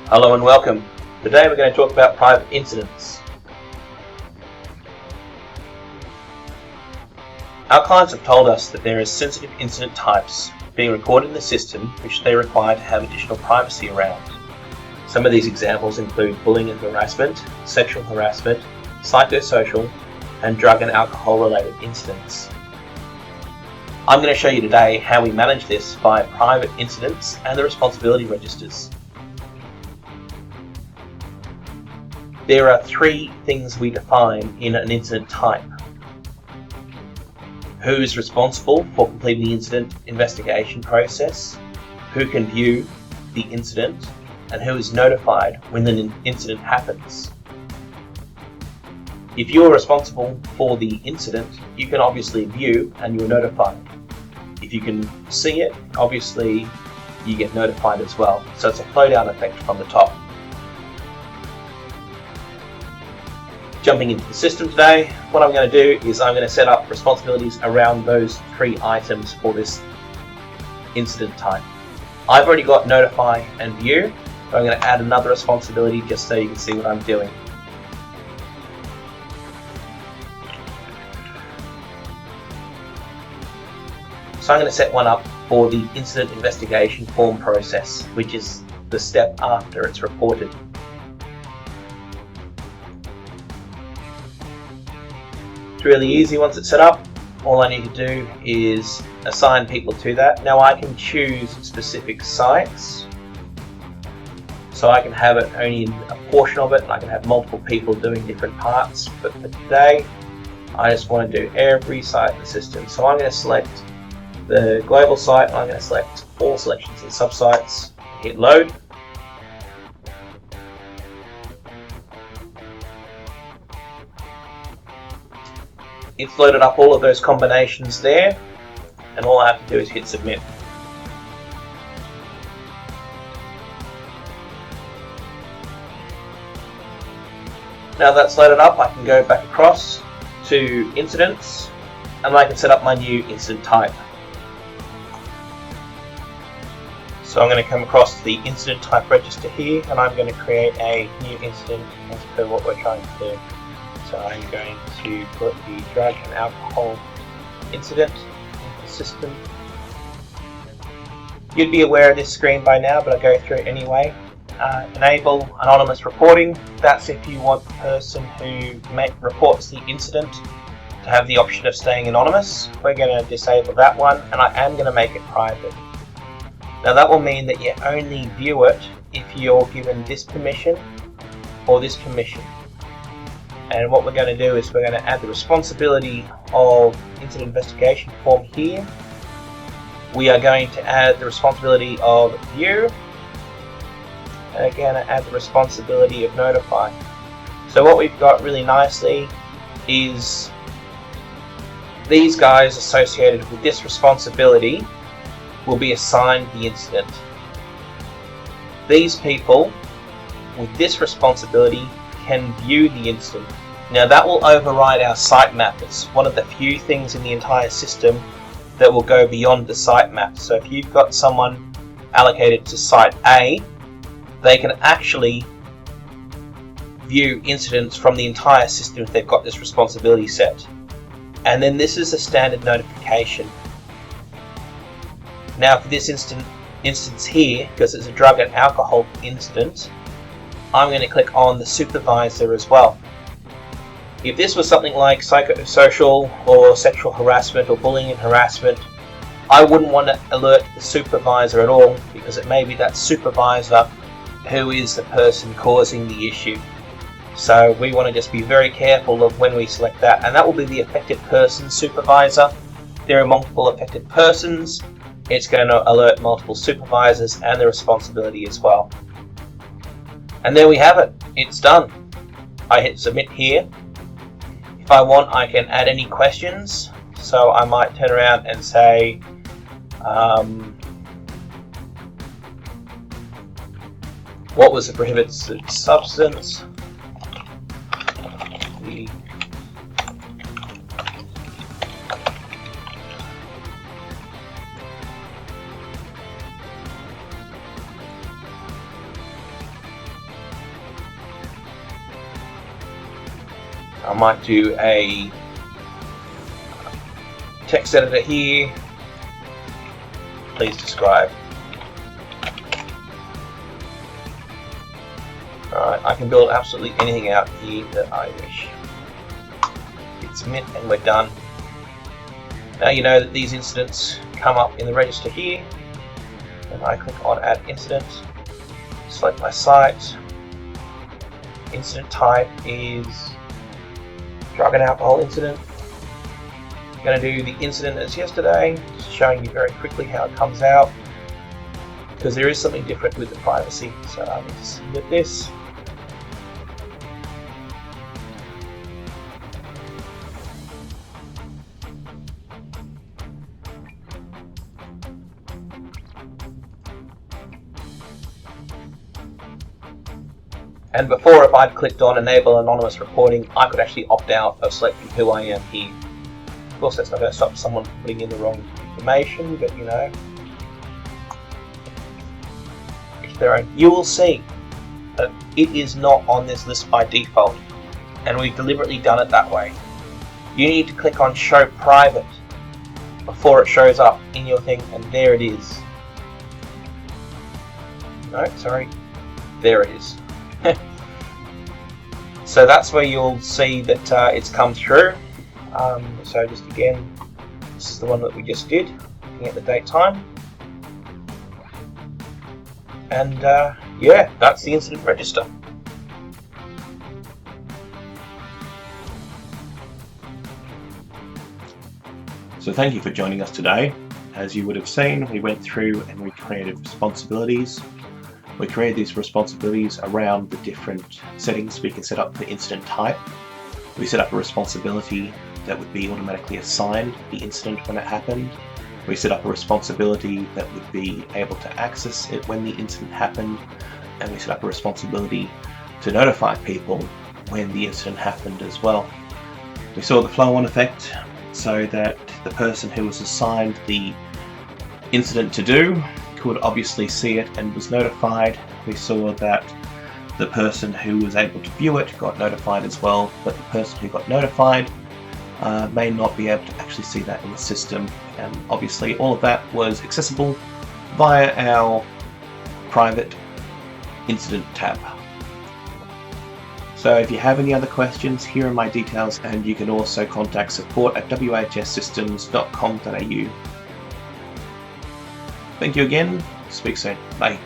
Hello and welcome. Today we're going to talk about private incidents. Our clients have told us that there are sensitive incident types being recorded in the system which they require to have additional privacy around. Some of these examples include bullying and harassment, sexual harassment, psychosocial, and drug and alcohol related incidents. I'm going to show you today how we manage this via private incidents and the responsibility registers. There are three things we define in an incident type. Who is responsible for completing the incident investigation process, who can view the incident, and who is notified when an incident happens. If you're responsible for the incident, you can obviously view and you're notified. If you can see it, obviously you get notified as well. So it's a flow down effect from the top. Jumping into the system today, what I'm going to do is I'm going to set up responsibilities around those three items for this incident type. I've already got notify and view, but I'm going to add another responsibility just so you can see what I'm doing. So I'm going to set one up for the incident investigation form process, which is the step after it's reported. It's really easy once it's set up. All I need to do is assign people to that. Now I can choose specific sites, so I can have it only in a portion of it, and I can have multiple people doing different parts. But for today, I just want to do every site in the system. So I'm going to select the global site, and I'm going to select all selections and subsites, hit load. It's loaded up all of those combinations there, and all I have to do is hit submit. Now that's loaded up, I can go back across to incidents, and I can set up my new incident type. So I'm going to come across to the incident type register here, and I'm going to create a new incident as per what we're trying to do. So I'm going to put the drug and alcohol incident into the system. You'd be aware of this screen by now, but I'll go through it anyway. Enable anonymous reporting. That's if you want the person who reports the incident to have the option of staying anonymous. We're going to disable that one, and I am going to make it private. Now that will mean that you only view it if you're given this permission or this permission. And what we're going to do is we're going to add the responsibility of incident investigation form here. We are going to add the responsibility of view, and again add the responsibility of notify. So what we've got really nicely is these guys associated with this responsibility will be assigned the incident. These people with this responsibility can view the incident. Now that will override our sitemap. It's one of the few things in the entire system that will go beyond the sitemap. So if you've got someone allocated to site A, they can actually view incidents from the entire system if they've got this responsibility set. And then this is a standard notification. Now for this instance here, because it's a drug and alcohol incident, I'm going to click on the supervisor as well. If this was something like psychosocial or sexual harassment or bullying and harassment, I wouldn't want to alert the supervisor at all, because it may be that supervisor who is the person causing the issue. So we want to just be very careful of when we select that, and that will be the affected person supervisor. There are multiple affected persons. It's going to alert multiple supervisors and the responsibility as well. And there we have it. It's done. I hit submit here. If I want, I can add any questions. So I might turn around and say, what was the prohibited substance? I might do a text editor here. Please describe. Alright, I can build absolutely anything out here that I wish. Hit submit and we're done. Now you know that these incidents come up in the register here. And I click on add incident, select my site. Incident type is drug and alcohol incident. I'm going to do the incident as yesterday, just showing you very quickly how it comes out, because there is something different with the privacy. So I need to submit this. And before, if I'd clicked on enable anonymous reporting, I could actually opt out of selecting who I am here. Of course, that's not going to stop someone from putting in the wrong information, but you know, if they're own, you will see that it is not on this list by default, and we've deliberately done it that way. You need to click on show private before it shows up in your thing, and there it is. No, sorry, there it is. So that's where you'll see that it's come through. So just again, this is the one that we just did, looking at the date time. And yeah, that's the incident register. So thank you for joining us today. As you would have seen, we went through and we created responsibilities. We created these responsibilities around the different settings we can set up for incident type. We set up a responsibility that would be automatically assigned the incident when it happened. We set up a responsibility that would be able to access it when the incident happened. And we set up a responsibility to notify people when the incident happened as well. We saw the flow-on effect so that the person who was assigned the incident to do could obviously see it and was notified. We saw that the person who was able to view it got notified as well, but the person who got notified may not be able to actually see that in the system. And obviously all of that was accessible via our private incident tab. So if you have any other questions, here are my details, and you can also contact support@whssystems.com.au. Thank you again. Speak soon. Bye.